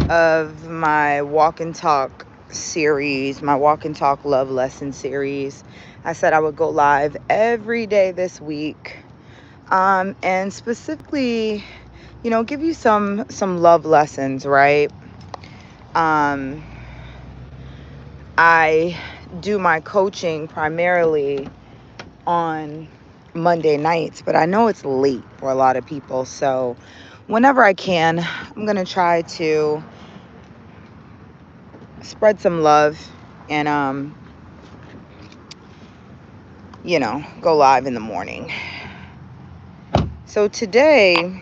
of my walk and talk series, my walk and talk love lesson series. I said I would go live every day this week. And specifically, give you some love lessons, right? Um, I do my coaching primarily on Monday nights, but I know it's late for a lot of people. So whenever I can, I'm going to try to spread some love and, go live in the morning. So today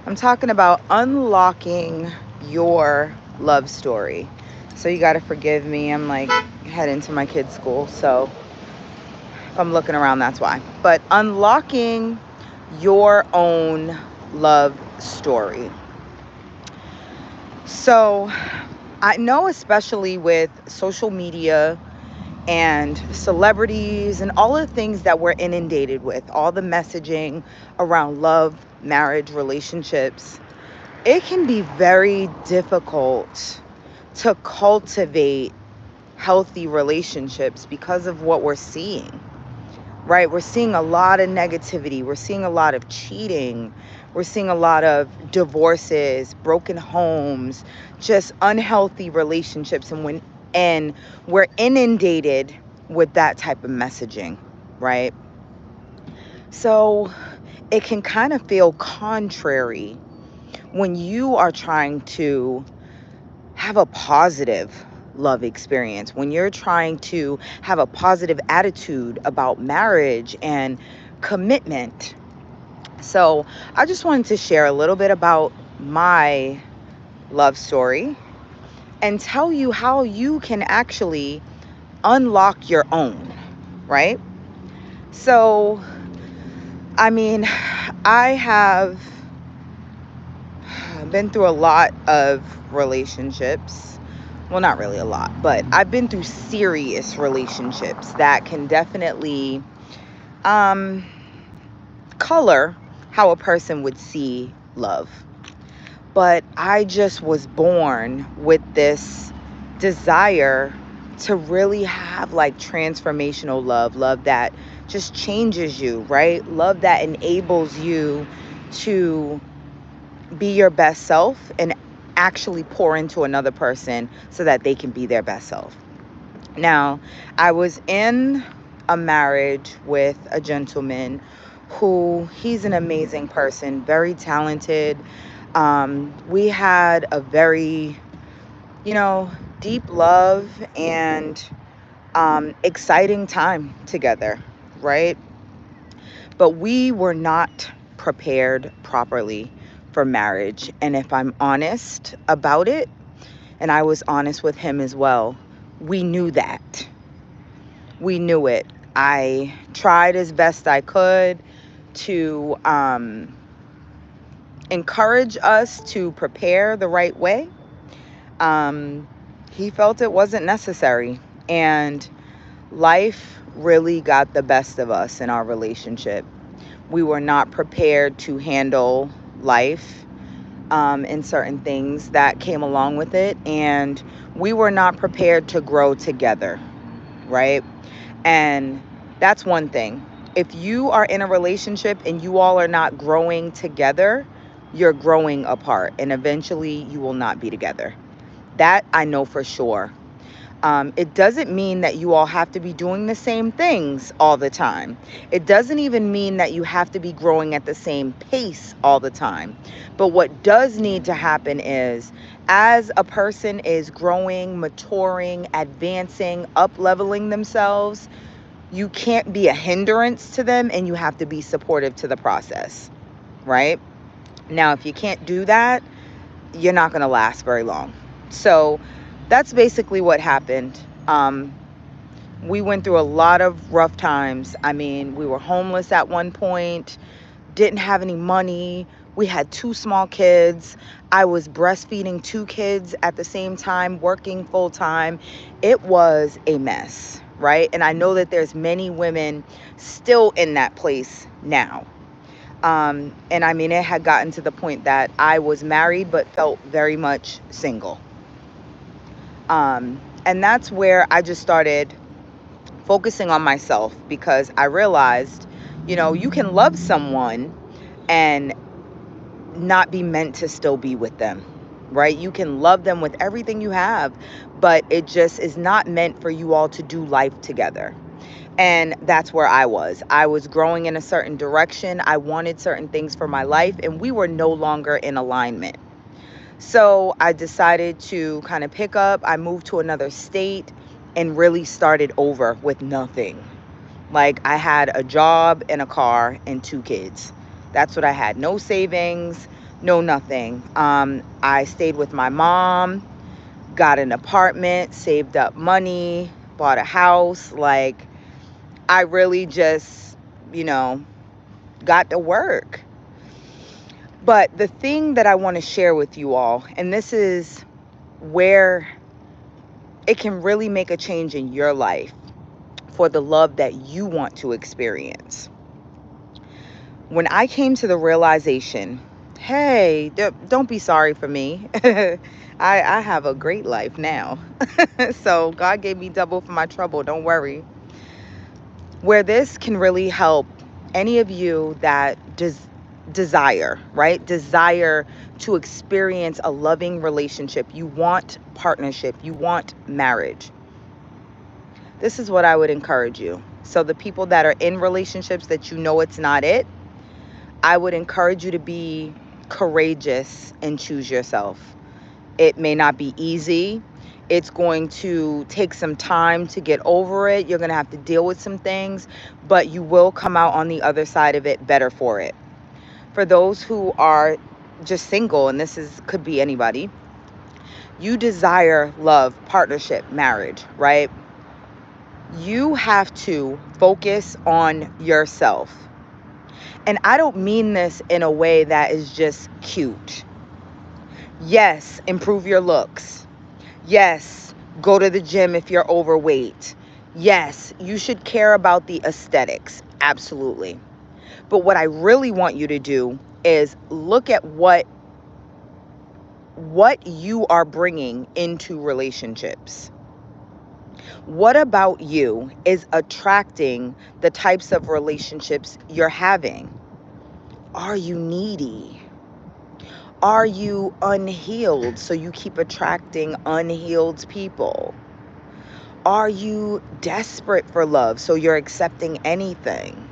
I'm talking about unlocking your love story. So you got to forgive me. I'm like heading to my kids' school. So if I'm looking around, that's why. But unlocking your own love story. So I know, especially with social media and celebrities and all the things that we're inundated with, all the messaging around love, marriage, relationships, it can be very difficult to cultivate healthy relationships because of what we're seeing, right? We're seeing a lot of negativity. We're seeing a lot of cheating. We're seeing a lot of divorces, broken homes, just unhealthy relationships. And we're inundated with that type of messaging, right? So it can kind of feel contrary when you are trying to have a positive love experience, when you're trying to have a positive attitude about marriage and commitment. So I just wanted to share a little bit about my love story and tell you how you can actually unlock your own, right? So, I mean, I have been through a lot of relationships. Well, not really a lot, but I've been through serious relationships that can definitely um, color how a person would see love. But I just was born with this desire to really have like transformational love that just changes you, right? Love that enables you to be your best self and actually pour into another person so that they can be their best self. Now, I was in a marriage with a gentleman who he's an amazing person, very talented. We had a very, deep love and exciting time together, right? But we were not prepared properly for marriage. And if I'm honest about it, and I was honest with him as well, we knew that. We knew it. I tried as best I could to encourage us to prepare the right way. He felt it wasn't necessary. And life really got the best of us in our relationship. We were not prepared to handle life and certain things that came along with it. And we were not prepared to grow together, right? And that's one thing. If you are in a relationship and you all are not growing together, you're growing apart and eventually you will not be together. That I know for sure. It doesn't mean that you all have to be doing the same things all the time. It doesn't even mean that you have to be growing at the same pace all the time. But what does need to happen is, as a person is growing, maturing, advancing, up leveling themselves, you can't be a hindrance to them and you have to be supportive to the process, right? Now, if you can't do that, you're not going to last very long. So that's basically what happened. We went through a lot of rough times. I mean, we were homeless at one point, didn't have any money. We had two small kids. I was breastfeeding two kids at the same time, working full time. It was a mess, right? And I know that there's many women still in that place now. And I mean, it had gotten to the point that I was married but felt very much single. And that's where I just started focusing on myself, because I realized, you can love someone and not be meant to still be with them, right? You can love them with everything you have, but it just is not meant for you all to do life together. And that's where I was. I was growing in a certain direction. I wanted certain things for my life, and we were no longer in alignment. So I decided to kind of pick up. I moved to another state and really started over with nothing. Like, I had a job and a car and 2 kids. That's what I had. No savings, no nothing. I stayed with my mom, got an apartment, saved up money, bought a house. Like, I really just, you know, got to work. But the thing that I want to share with you all, and this is where it can really make a change in your life for the love that you want to experience. When I came to the realization, hey, don't be sorry for me. I have a great life now. So God gave me double for my trouble. Don't worry. Where this can really help any of you that desire, right? Desire to experience a loving relationship. You want partnership. You want marriage. This is what I would encourage you. So the people that are in relationships that it's not it, I would encourage you to be courageous and choose yourself. It may not be easy. It's going to take some time to get over it. You're going to have to deal with some things, but you will come out on the other side of it better for it. For those who are just single, and could be anybody, you desire love, partnership, marriage, right? You have to focus on yourself. And I don't mean this in a way that is just cute. Yes, improve your looks. Yes, go to the gym if you're overweight. Yes, you should care about the aesthetics. Absolutely. But what I really want you to do is look at what you are bringing into relationships. What about you is attracting the types of relationships you're having? Are you needy? Are you unhealed, so you keep attracting unhealed people? Are you desperate for love, so you're accepting anything?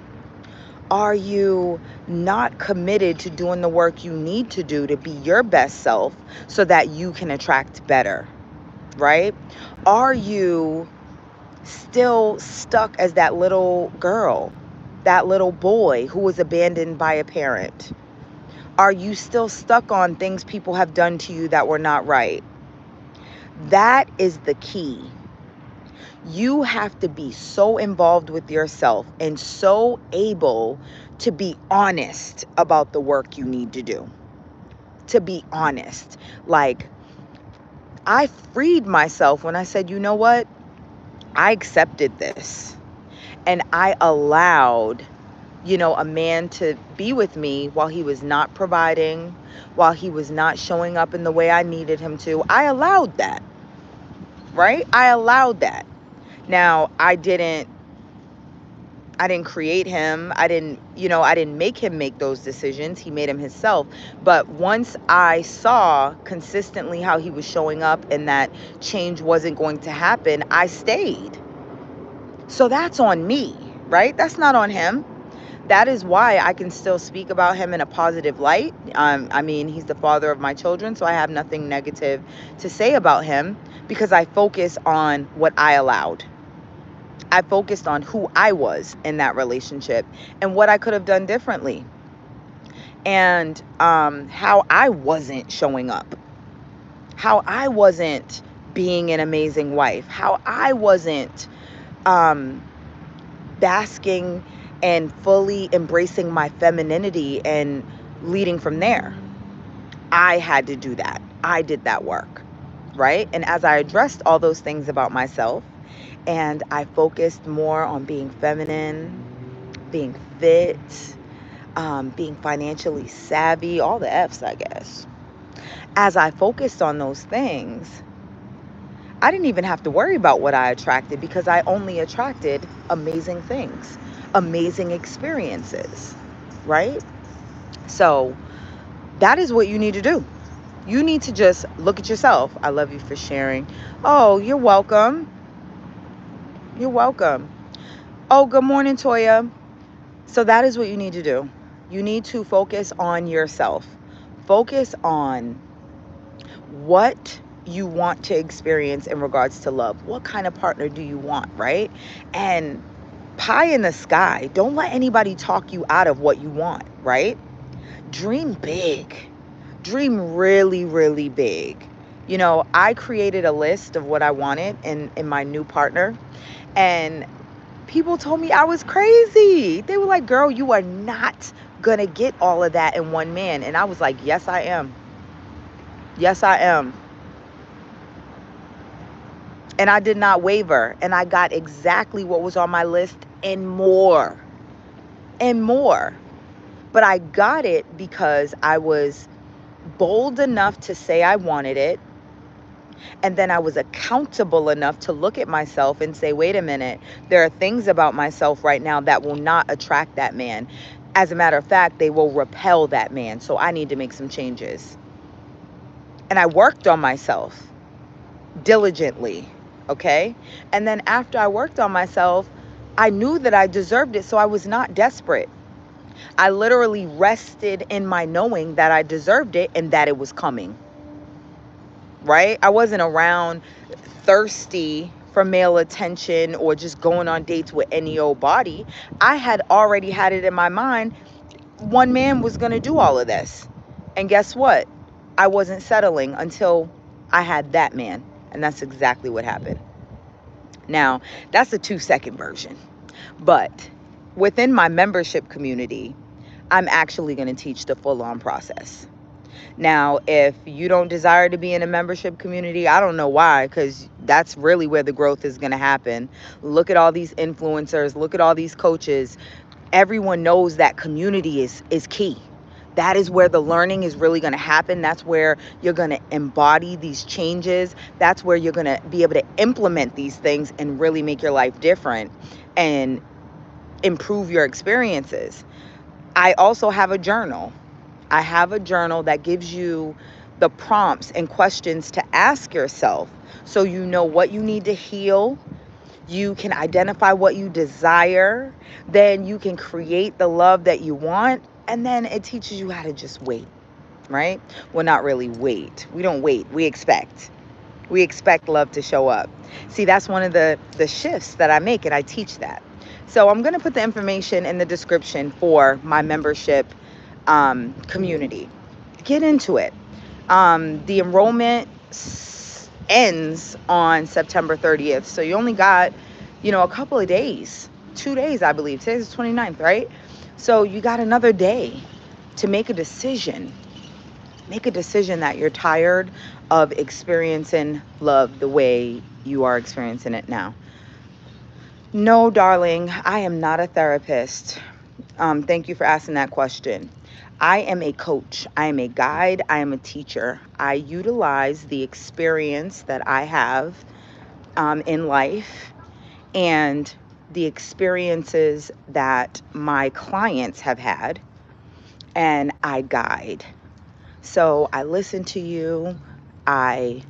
Are you not committed to doing the work you need to do to be your best self so that you can attract better, right? Are you still stuck as that little girl, that little boy who was abandoned by a parent? Are you still stuck on things people have done to you that were not right? That is the key. You have to be so involved with yourself and so able to be honest about the work you need to do. To be honest. Like, I freed myself when I said, you know what? I accepted this. And I allowed, a man to be with me while he was not providing, while he was not showing up in the way I needed him to. I allowed that, right? I allowed that. Now, I didn't create him. I didn't make him make those decisions. He made them himself. But once I saw consistently how he was showing up and that change wasn't going to happen, I stayed. So that's on me, right? That's not on him. That is why I can still speak about him in a positive light. I mean, he's the father of my children, so I have nothing negative to say about him because I focus on what I allowed. I focused on who I was in that relationship and what I could have done differently, and how I wasn't showing up, how I wasn't being an amazing wife, how I wasn't basking and fully embracing my femininity and leading from there. I had to do that. I did that work, right? And as I addressed all those things about myself and I focused more on being feminine, being fit, being financially savvy, all the F's, I guess. As I focused on those things, I didn't even have to worry about what I attracted because I only attracted amazing things, amazing experiences, right? So that is what you need to do. You need to just look at yourself. I love you for sharing. Oh, you're welcome. You're welcome. Oh, good morning, Toya. So that is what you need to do. You need to focus on yourself. Focus on what you want to experience in regards to love. What kind of partner do you want, right? And pie in the sky. Don't let anybody talk you out of what you want, right? Dream big. Dream really, really big. You know, I created a list of what I wanted in my new partner, and people told me I was crazy. They were like, girl, you are not going to get all of that in one man. And I was like, yes, I am. Yes, I am. And I did not waver. And I got exactly what was on my list and more. And more. But I got it because I was bold enough to say I wanted it. And then I was accountable enough to look at myself and say, wait a minute, there are things about myself right now that will not attract that man. As a matter of fact, they will repel that man. So I need to make some changes. And I worked on myself diligently. Okay. And then after I worked on myself, I knew that I deserved it. So I was not desperate. I literally rested in my knowing that I deserved it and that it was coming. Right? I wasn't around thirsty for male attention or just going on dates with any old body. I had already had it in my mind. One man was going to do all of this. And guess what? I wasn't settling until I had that man. And that's exactly what happened. Now, that's a 2-second version. But within my membership community, I'm actually going to teach the full-on process. Now, if you don't desire to be in a membership community, I don't know why, because that's really where the growth is going to happen. Look at all these influencers. Look at all these coaches. Everyone knows that community is key. That is where the learning is really going to happen. That's where you're going to embody these changes. That's where you're going to be able to implement these things and really make your life different and improve your experiences. I also have a journal. I have a journal that gives you the prompts and questions to ask yourself so you know what you need to heal. You can identify what you desire. Then you can create the love that you want. And then it teaches you how to just wait, right? Well, not really wait. We don't wait. We expect. We expect love to show up. See, that's one of the shifts that I make, and I teach that. So I'm going to put the information in the description for my membership community. Get into it. The enrollment ends on September 30th. So you only got, a couple of days, 2 days, I believe. Today's the 29th, right? So you got another day to make a decision. Make a decision that you're tired of experiencing love the way you are experiencing it now. No, darling, I am not a therapist. Thank you for asking that question. I am a coach. I am a guide. I am a teacher. I utilize the experience that I have in life and the experiences that my clients have had, and I guide. So I listen to you. I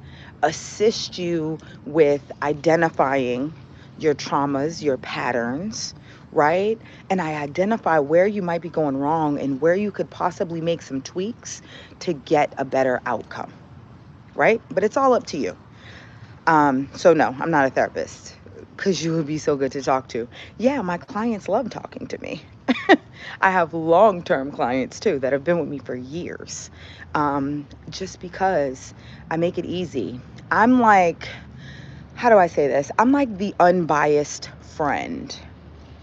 assist you with identifying your traumas, your patterns, right? And I identify where you might be going wrong and where you could possibly make some tweaks to get a better outcome, right? But it's all up to you. So no, I'm not a therapist because you would be so good to talk to. Yeah, my clients love talking to me. I have long-term clients too that have been with me for years. Just because I make it easy. I'm like, how do I say this? I'm like the unbiased friend,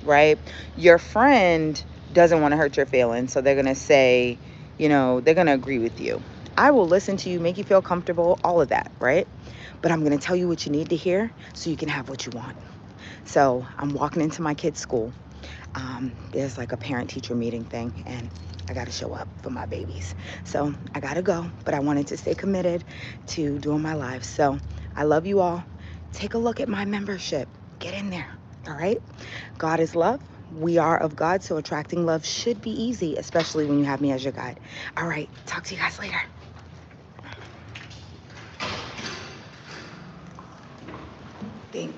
right? Your friend doesn't want to hurt your feelings, so they're going to say, they're going to agree with you. I will listen to you, make you feel comfortable, all of that, right? But I'm going to tell you what you need to hear so you can have what you want. So I'm walking into my kids' school. There's like a parent-teacher meeting thing, and I got to show up for my babies. So I got to go, but I wanted to stay committed to doing my live. So I love you all. Take a look at my membership. Get in there, all right? God is love. We are of God, so attracting love should be easy, especially when you have me as your guide. All right, talk to you guys later. Thank you.